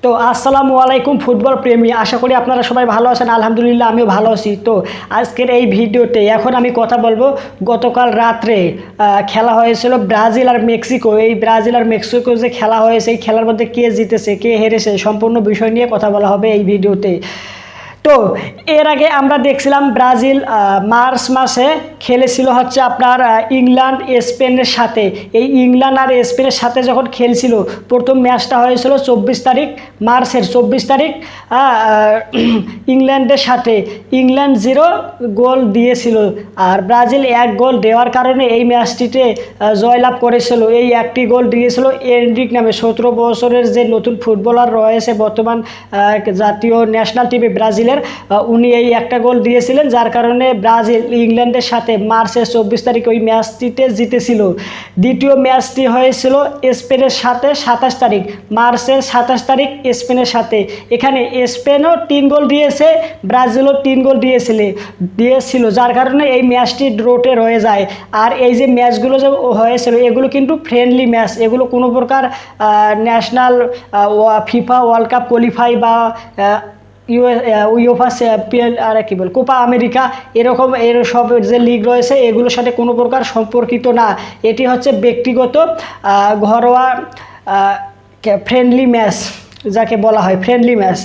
তো আসসালামু আলাইকুম ফুটবল প্রেমী, আশা করি আপনারা সবাই ভালো আছেন। আলহামদুলিল্লাহ আমিও ভালো আছি। তো আজকের এই ভিডিওতে এখন আমি কথা বলবো গতকাল রাত্রে খেলা হয়েছিল ব্রাজিল আর মেক্সিকো। এই ব্রাজিল আর মেক্সিকো যে খেলা হয়েছে, এই খেলার মধ্যে কে জিতেছে কে হেরেছে সম্পূর্ণ বিষয় নিয়ে কথা বলা হবে এই ভিডিওতে। তো এর আগে আমরা দেখছিলাম ব্রাজিল মার্চ মাসে খেলেছিল হচ্ছে আপনার ইংল্যান্ড স্পেনের সাথে। এই ইংল্যান্ড আর স্পেনের সাথে যখন খেলছিল, প্রথম ম্যাচটা হয়েছিল 24 তারিখ মার্চের 24 তারিখ ইংল্যান্ডের সাথে। ইংল্যান্ড 0 গোল দিয়েছিল আর ব্রাজিল 1 গোল দেওয়ার কারণে এই ম্যাচটিতে জয়লাভ করেছিল। এই একটি গোল দিয়েছিল এনরিক নামে 17 বছরের যে নতুন ফুটবলার রয়েছে বর্তমান জাতীয় ন্যাশনাল টিমে ব্রাজিলের, উনি এই একটা গোল দিয়েছিলেন, যার কারণে ব্রাজিল ইংল্যান্ডের সাথে মার্চের 24 তারিখ ওই ম্যাচটিতে জিতেছিল। দ্বিতীয় ম্যাচটি হয়েছিল স্পেনের সাথে 27 তারিখ মার্চের 27 তারিখ স্পেনের সাথে। এখানে স্পেনও 3 গোল দিয়েছে, ব্রাজিলও 3 গোল দিয়েছিল, যার কারণে এই ম্যাচটি ড্রোতে রয়ে যায়। আর এই যে ম্যাচগুলো যে হয়েছিল এগুলো কিন্তু ফ্রেন্ডলি ম্যাচ, এগুলো কোনো প্রকার national FIFA world cup qualify বা ইউএফা আর কি বল কোপা আমেরিকা এরকম সব যে লিগ রয়েছে এগুলোর সাথে কোনো প্রকার সম্পর্কিত না। এটি হচ্ছে ব্যক্তিগত ঘরোয়া ফ্রেন্ডলি ম্যাচ, যাকে বলা হয় ফ্রেন্ডলি ম্যাচ।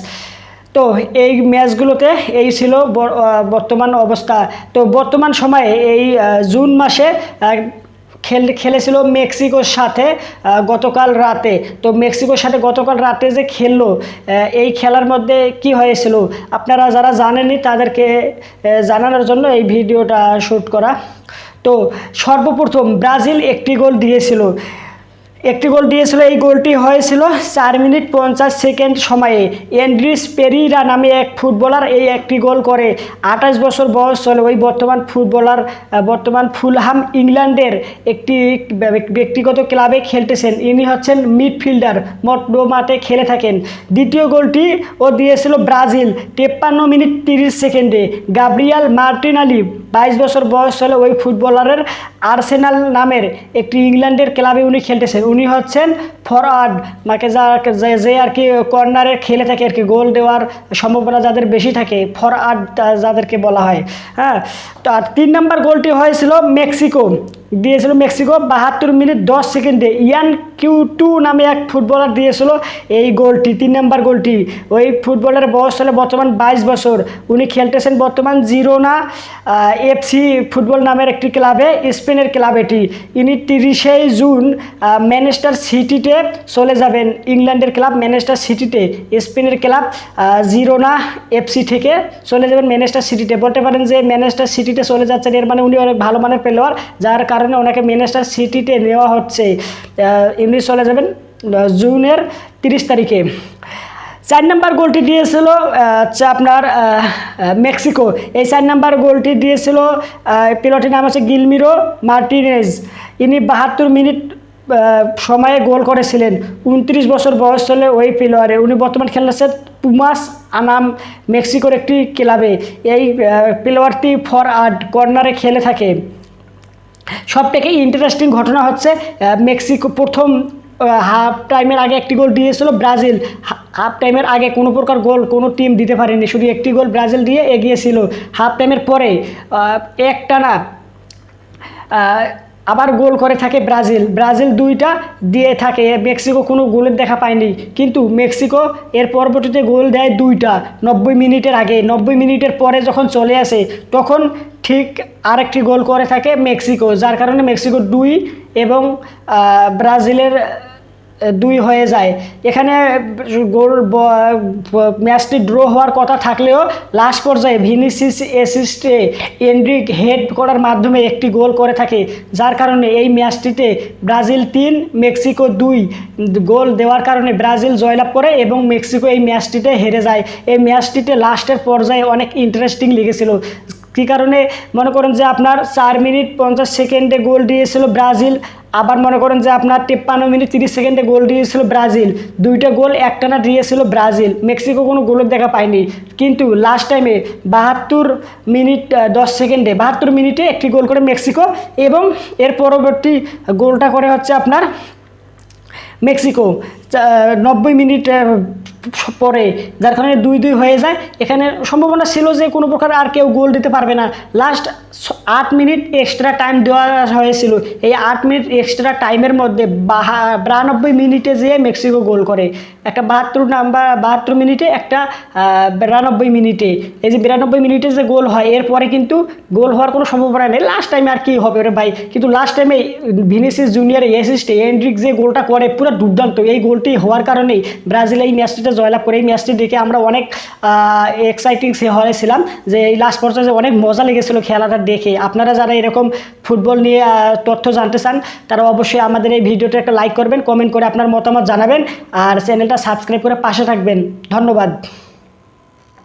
তো এই ম্যাচগুলোতে এই ছিল বর্তমান অবস্থা। তো বর্তমান সময়ে এই জুন মাসে খেলেছিল মেক্সিকোর সাথে গতকাল রাতে। তো মেক্সিকোর সাথে গতকাল রাতে যে খেললো, এই খেলার মধ্যে কি হয়েছিল আপনারা যারা জানেননি তাদেরকে জানানোর জন্য এই ভিডিওটা শ্যুট করা। তো সর্বপ্রথম ব্রাজিল একটি গোল দিয়েছিল। এই গোলটি হয়েছিল 4 মিনিট 50 সেকেন্ড সময়ে। এন্ড্রিস পেরিরা নামে এক ফুটবলার এই একটি গোল করে। 28 বছর বয়স চলে ওই বর্তমান ফুলহাম ইংল্যান্ডের একটি ব্যক্তিগত ক্লাবে খেলতেছেন। ইনি হচ্ছেন মিডফিল্ডার, মাঠে খেলে থাকেন। দ্বিতীয় গোলটি ও দিয়েছিল ব্রাজিল 53 মিনিট 30 সেকেন্ডে। গাব্রিয়াল মার্টিনালি 22 বছর বয়স চলে ওই ফুটবলারের আর্সেনাল নামের একটি ইংল্যান্ডের ক্লাবে উনি খেলতেছেন। উনি হচ্ছেন ফরওয়ার্ড, যে আর কি কর্নারে খেলে থাকে আর কি, গোল দেওয়ার সম্ভাবনা যাদের বেশি থাকে ফরওয়ার্ড যাদেরকে বলা হয়। হ্যাঁ, তো আর 3 নম্বর গোলটি হয়েছিল মেক্সিকো 72 মিনিট 10 সেকেন্ডে। ইয়ান কিউ2 নামে এক ফুটবলার দিয়েছিল এই গোলটি, 3 নম্বর গোলটি। ওই ফুটবলের বয়স হলে বর্তমান 22 বছর। উনি খেলতেছেন বর্তমান জিরোনা এফসি ফুটবল নামের একটি ক্লাবে, স্পেনের ক্লাব এটি। ইনি 30 জুন ম্যানচেস্টার সিটিতে চলে যাবেন। ইংল্যান্ডের ক্লাব ম্যানচেস্টার সিটিতে, স্পেনের ক্লাব জিরোনা এফসি থেকে চলে যাবেন ম্যানচেস্টার সিটিতে। বলতে পারেন যে ম্যানচেস্টার সিটিতে চলে যাচ্ছেন, এর মানে উনি অনেক ভালো মানের প্লেয়ার, যার কারণে ওনাকে ম্যানচেস্টার সিটিতে নেওয়া হচ্ছে। ইনি চলে যাবেন জুনের 30 তারিখে। 4 নম্বর গোলটি দিয়েছিল আপনার মেক্সিকো। এই 4 নম্বর গোলটি দিয়েছিল প্লেয়ারটির নাম হচ্ছে গিলমিরো মার্টিনেজ। ইনি 72 মিনিট সময়ে গোল করেছিলেন। 29 বছর বয়স চলে ওই প্লেয়ারের। উনি বর্তমান খেলছেন পুমাস আনাম মেক্সিকোর একটি ক্লাবে। এই প্লেয়ারটি ফরওয়ার্ড কর্নারে খেলে থাকে। সবথেকে ইন্টারেস্টিং ঘটনা হচ্ছে মেক্সিকো প্রথম হাফ টাইমের আগে একটি গোল দিয়েছিল ব্রাজিল। হাফ টাইমের আগে কোনো প্রকার গোল কোনো টিম দিতে পারেনি, শুধু একটি গোল ব্রাজিল দিয়ে এগিয়েছিল। হাফ টাইমের পরে একটানা আবার গোল করে থাকে ব্রাজিল 2টা দিয়ে থাকে। মেক্সিকো কোনো গোলের দেখা পায়নি, কিন্তু মেক্সিকো এর পরবর্তীতে গোল দেয় 2টা 90 মিনিটের আগে। 90 মিনিটের পরে যখন চলে আসে তখন ঠিক আরেকটি গোল করে থাকে মেক্সিকো, যার কারণে মেক্সিকো 2 এবং ব্রাজিলের 2 হয়ে যায়। এখানে গোল ম্যাচটি ড্র হওয়ার কথা থাকলেও লাস্ট পর্যায়ে ভিনিসিয়াস অ্যাসিস্টে এনরিক হেড করার মাধ্যমে একটি গোল করে থাকে, যার কারণে এই ম্যাচটিতে ব্রাজিল 3 মেক্সিকো 2 গোল দেওয়ার কারণে ব্রাজিল জয়লাভ করে এবং মেক্সিকো এই ম্যাচটিতে হেরে যায়। এই ম্যাচটিতে লাস্টের পর্যায়ে অনেক ইন্টারেস্টিং লেগেছিল। কী কারণে? মনে করেন যে আপনার 4 মিনিট 50 সেকেন্ডে গোল দিয়েছিল ব্রাজিল, আবার মনে করেন যে আপনার 53 মিনিট 30 সেকেন্ডে গোল দিয়েছিল ব্রাজিল। 2টা গোল একটানা দিয়েছিল ব্রাজিল। মেক্সিকো কোনো গোলের দেখা পায়নি, কিন্তু লাস্ট টাইমে 72 মিনিট 10 সেকেন্ডে 72 মিনিটে একটি গোল করে মেক্সিকো এবং এর পরবর্তী গোলটা করে হচ্ছে আপনার মেক্সিকো 90 মিনিট পরে, যার কারণে 2-2 হয়ে যায়। এখানে সম্ভাবনা ছিল যে কোনো প্রকার আর কেউ গোল দিতে পারবে না। লাস্ট 8 মিনিট এক্সট্রা টাইম দেওয়া হয়েছিল। এই 8 মিনিট এক্সট্রা টাইমের মধ্যে 92 মিনিটে যেয়ে মেক্সিকো গোল করে, একটা 72 মিনিটে, একটা 92 মিনিটে। এই যে 92 মিনিটে যে গোল হয়, এরপরে কিন্তু গোল হওয়ার কোনো সম্ভাবনা নেই। লাস্ট টাইমে আর কি হবে রে ভাই, কিন্তু লাস্ট টাইমে ভিনিসিয়াস জুনিয়র অ্যাসিস্টে এন্ড্রিক যে গোলটা করে পুরো দুর্দান্ত। এই গোলটি হওয়ার কারণেই ব্রাজিল এই ম্যাচটিতে জয়লাভ করে। এই ম্যাচটি দেখে আমরা অনেক এক্সাইটিং হয়েছিলাম, যে এই লাস্ট পর্যায়ে অনেক মজা লেগেছিল খেলাটা দেখে। আপনারা যারা এরকম ফুটবল নিয়ে তথ্য জানতে চান, তারা অবশ্যই আমাদের এই ভিডিওটা একটা লাইক করবেন, কমেন্ট করে আপনার মতামত জানাবেন, আর চ্যানেলটা সাবস্ক্রাইব করে পাশে থাকবেন। ধন্যবাদ।